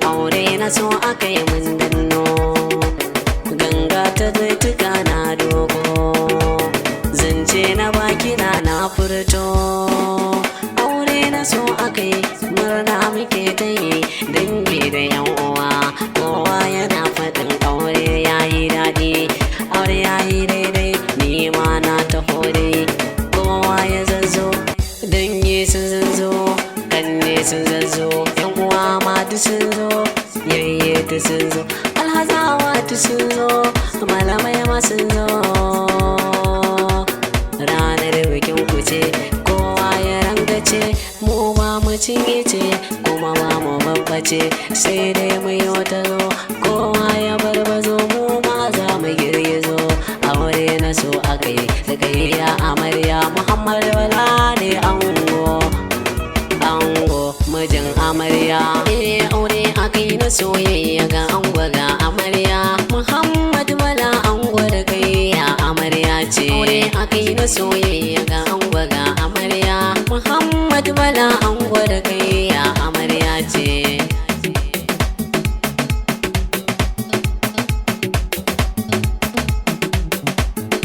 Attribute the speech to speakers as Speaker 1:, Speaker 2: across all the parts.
Speaker 1: aure na so aka yi mun danno ganga ta zaituka na dogo zance na baki na furto aure na so aka yi murna muke ta yi dangi da yan uwa kowa yana faɗin aure yayi daɗi aure yayi daidai ni ma na taho dai kowa ya zazzo dangi sun zazzo kanne sun zazzo yan uwa ma duk sun zo yayye duk sun zo alhazawa duk sun zo malamai ma sun zo ranar bikin ku ce kowa ya rangace mu ba mu cinye ce kuma ba mu babbace sai dai mu yi wata zo kowa ya barbazo mu ma za mu girgizo aure na so aka yi daga ya amarya Muhammad Bala ne ango mijin amarya aure aka yi na soyayya ga ango ga amarya Muhammad Bala ango da kai ya amarya ce aure aka yi na soyayya ga ango ga amarya Muhammad Bala ango da kai ya amarya ce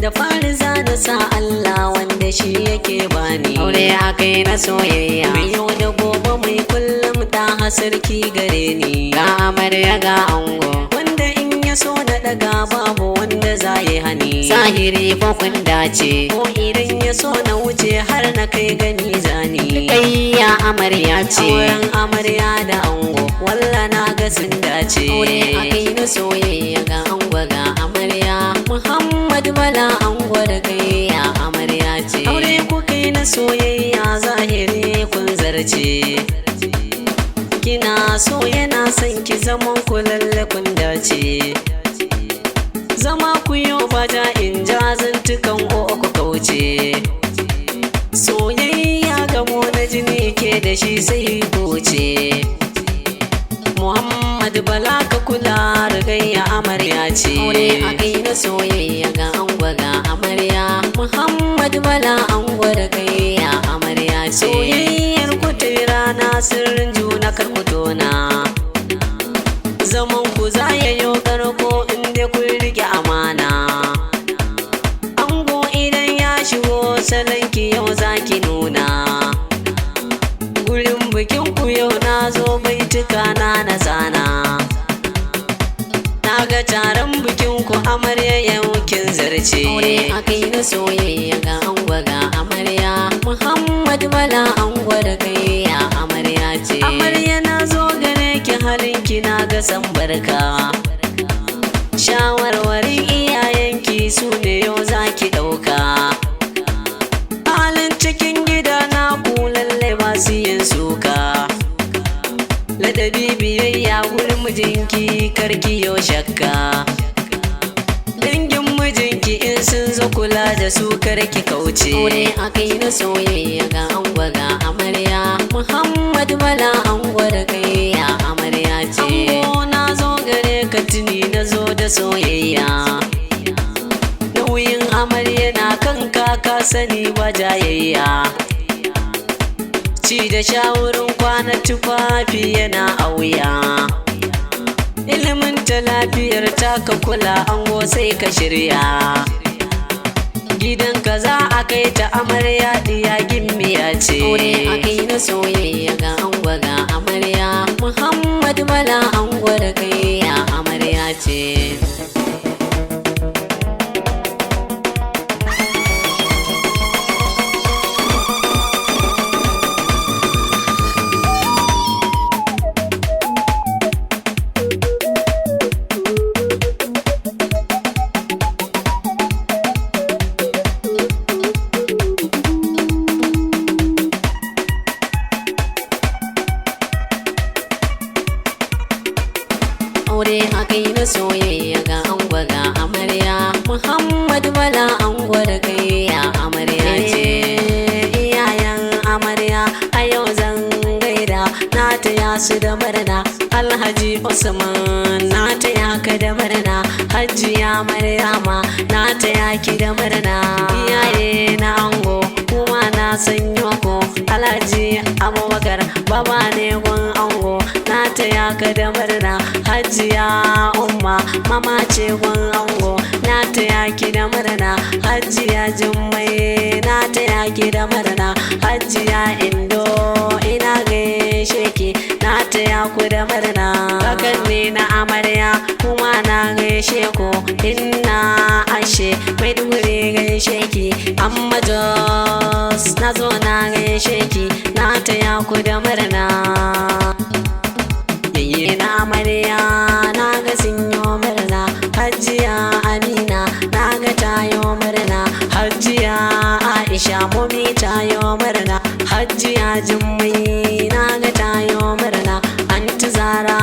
Speaker 1: da fari zana sa Allah wanda shi yake bani aure akai na soyayya yau da gobe mai kullum ta hasarki gare ni ga amarya ga ango wanda in ya so na daga babu wanda za yi hani zahiri fa kun dace ko idan ya so na wuce har na kai gani zani kai ya amarya ce auren amarya da ango walla na ga sun dace aure akai na soyayya ga ango ga amarya Muhammad Bala ango da kai ya amarya ce aure ku kai na soyayya zahiri kun zarce kina so yana son ki zaman ku lalle kun dace zama ku yo fata in jazantukan ku kauce soyayya gamo na jini ke da shi sai goce Muhammad Bala ka kula rigayya amarya ce aure akai na soyayya ga ango ga amarya Muhammad Bala ango da kai ya amarya ce soyayyar ku ta rana sirrin juna kar ku tona zaman ku za ya yo karko inda kun rike amana ango idan ya shigo salanki yau zaki nuna gurin bikin ku yau na zo baituka na zana na ga taron bikin ku amarya yau kin zarce aure akai na soyayya ga ango ga amarya Muhammad Bala ango da kai ya amarya ce amarya na zo gare ki halin ki na ga san barka shawarwarin iyayenki su ne yau zaki dauka halin cikin gida na ku lalle ba su yin suka ladabi biyayya gurin mijinki karki yo shakka dangin mijinki in sun zo kula da su karki kauce aure akai na soyayya ga ango ga amarya Muhammad Bala ango da kai ya amarya ce ango na zo gare ka tuni na zo da soyayya nauyin amarya na kan ka sani ba jayayya ci da shawurin kwana tufafi yana a wuya ilimin ta lafiyar taka kula ango sai ka shirya gidan ka za a kai ta amarya diya gimmiya ce aure akai na soyayya ga ango ga amarya Muhammad Bala ango da kai ya amarya ce aure akai na soyayya ga ango ga amarya Muhammad Bala ango da kai ya amarya ce iyayen amarya a yau zan gaida na taya su da murna Alhaji Usman na taya ka da murna Hajiya Maryama na taya ki da murna iyaye na ango kuma na san da murna. Hajiya Umma mama ce gun ango, na taya ki da murna. Hajiya Jummai na taya ki da murna. Hajiya Indo ina gaishe ki, na taya ku da murna. Kakanni na amarya kuma na gaishe ku. Inna ashe Maiduguri gaishe ki, amma Jos na zo na gaishe ki, na taya ku da murna. Yayye na amarya na ga sun yi murna. Hajiya Amina na ga tayo murna. Hajiya Aisha mumi tayo murna. Hajiya Jummai na ga tayo murna. Anti Zara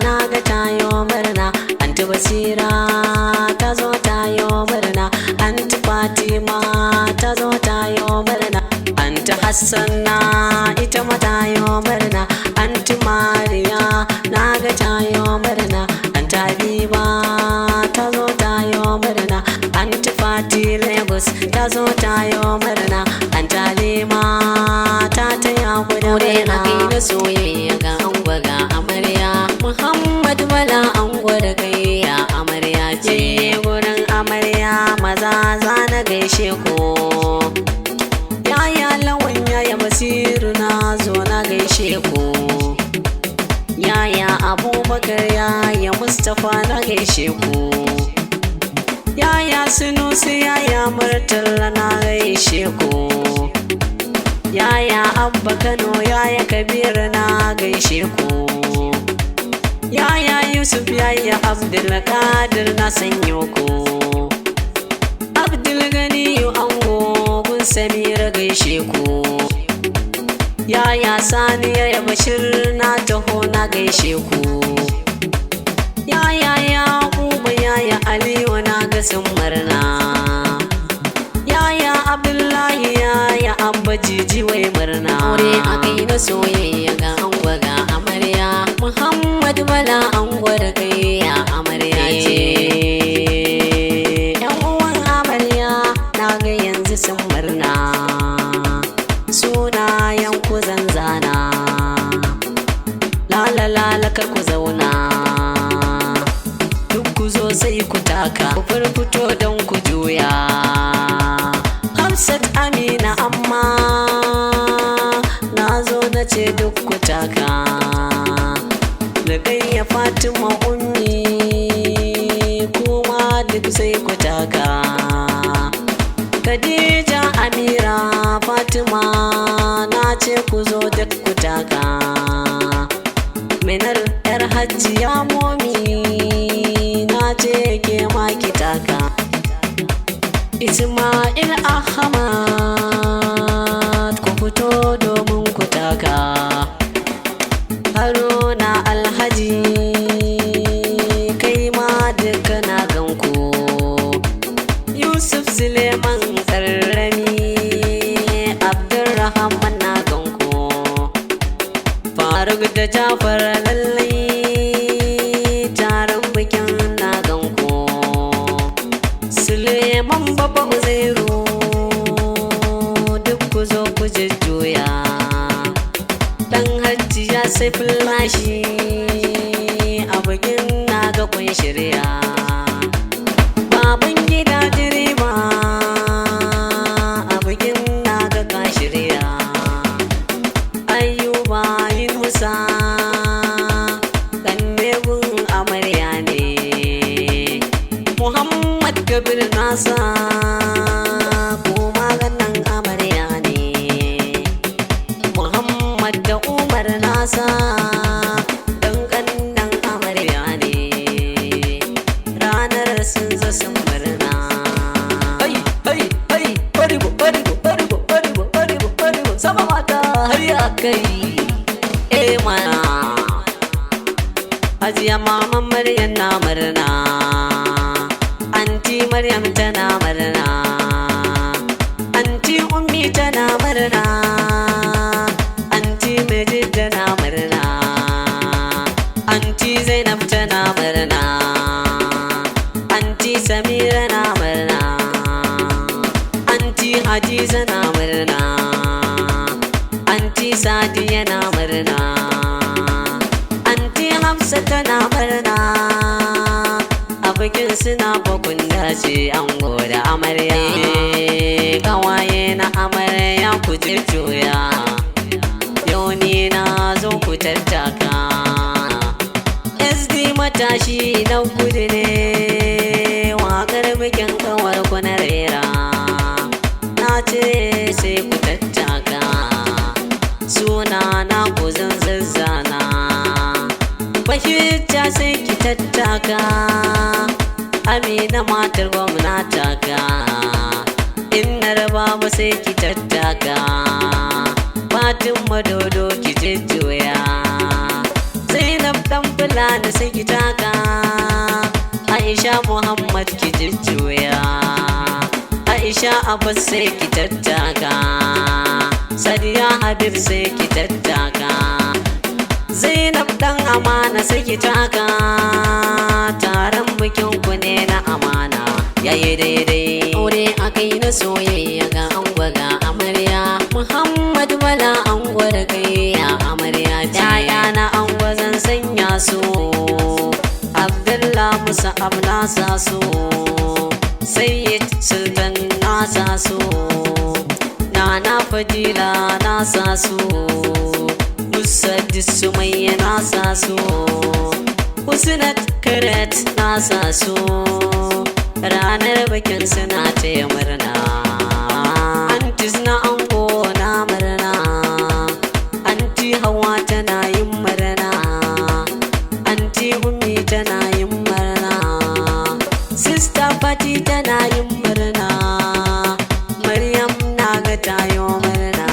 Speaker 1: na ga tayo murna. Anti Basira ta zo tayo murna. Anti Fatima ta zo tayo murna. Anti Hassana ita ma tayo murna. Anti Mariya na ga tayo murna. Anti Habiba ta zo tayo murna. Anti Fati Lagos ta zo tayo murna. Anti Halima ta taya ku da murna. Na soyayya ga ango ga amarya. Muhammad Bala ango da kai ya amarya ce. Gurin amarya maza za na gaishe ku. Yaya Lawan yaya Basiru na zo na gaishe ku. Yaya Abubakar yaya Mustapha na gaishe ku. Yaya Sunusi yaya Murtala na gaishe ku. Yaya Abba Kano yaya Kabir na gaishe ku. Yaya Yusuf yaya Abdulkadir na sanyo ku. Abdulganiyu ango gun Samira gaishe ku. Yaya Sani yaya Bashir na taho na gaishe ku. Yaya Yakubu yaya Aliyu na ga sun murna. Yaya Abdullahi yaya Abba Jiji wai murna. Aure akai na soyayya ga ango ga amarya. Muhammad Bala ango da kai ya amarya ce. Yan uwan amarya na ga yanzu sun murna. Sunayen ku zanzana. Lala lala kar ku zauna. Duk ku zo sai ku taka. Ku furfuto don ku juya. Hamsat Amina amma na zo na ce duk ku taka. Rukayya Fatima ummi kuma duk sai ku taka. Khadija Amira Fatima na ce ku zo duk ku taka. Minar yar Hajiya momi na ce ke ma ki taka. Ismail Ahmad ku fito domin ku taka. Haruna Alhaji kai ma duka na ganku. Yusuf Suleiman Karrami Abdulrahman na ganku. Faruk da Jafar lallai taron bikin na ganku. Suleiman Baba Uzairu duk ku zo ku jujjuya. Dan Hajiya sai fulashi a bikin na ga kun shirya. Baban gida direba a bikin na ga ka shirya. Ayuba Yunusa dan megun amarya ne. Muhammad Kabir nasa kuma ganin amarya ne. Muhammad da Umar nasa dan kannan amarya ne. Ranar sun zo sun murna. Hai hai hai barigo barigo barigo barigo barigo barigo sama mata har ya kai. Mana Hajiya Maman Maryam na murna. Anti Maryam tana murna. Anti Ummi tana murna. Anti Majid tana murna. Anti Zainab tana murna. Anti Samira na murna. Anti Hadiza na murna. Anti Sadiya na murna. Anti tana murna a bikin suna bakun dace an da amarya. Kawaye na amarya ku jujjuya, yau ni na zo ku tattaka. SD matashi na gudu ne, waƙar bikin kawar ku na rera. Na ce sai ku tattaka, suna na ku zan zazzana. Fahimta sai ki tattaka, Amina matar gwamnata ka. Innar babu sai ki tattaka, Fatin madodo ki jujjuya. Zainab dan fulani sai ki taka, Aisha Muhammad ki jujjuya. Aisha Abbas sai ki tattaka, Sadiya Habib sai ki tattaka. Zainab dan amana sai ki taka, taron bikin ku ne na amana yayi daidai. Aure akai na soyayya ga ango ga amarya, Muhammad Bala ango da kai ya amarya. Yaya na ango zan sanya su, Abdullah Musa Abna sa su, Sayyid Sultan na sa su, Nana Fadila na sa su, Musaddis Sumayya na sa su, Husnat Karat na sa su. Ranar bikin suna taya murna, Antis na ango na murna, Anti Hawa tana yin murna, Anti Ummi tana yin murna, Sister Fati tana yin murna, Maryam na ga tayo murna,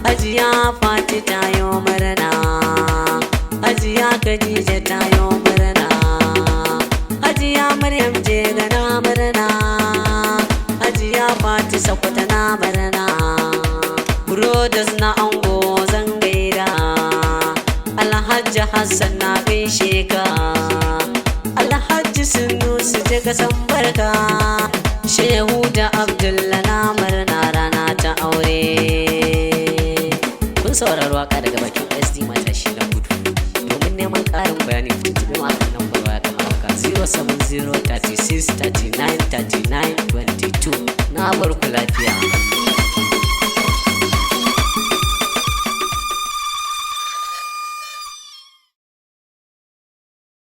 Speaker 1: Hajiya Fati tayo murna, Hajiya Khadija tayo murna, Hajiya Maryam je gana murna, Hajiya Fati Sakwata na murna. Brothers na ango zan gaida, Alhaji Hassan na gaishe ka, Alhaji Sunusi je ka san barka, Shehu da Abdullah na murna rana ta aure. Kun saurari waka daga bakin SD matashi na gudu. Domin neman ƙarin bayani ku tuntuɓe mu akan lambar waya kamar haka 070 36 39 39 22. Na bar ku lafiya.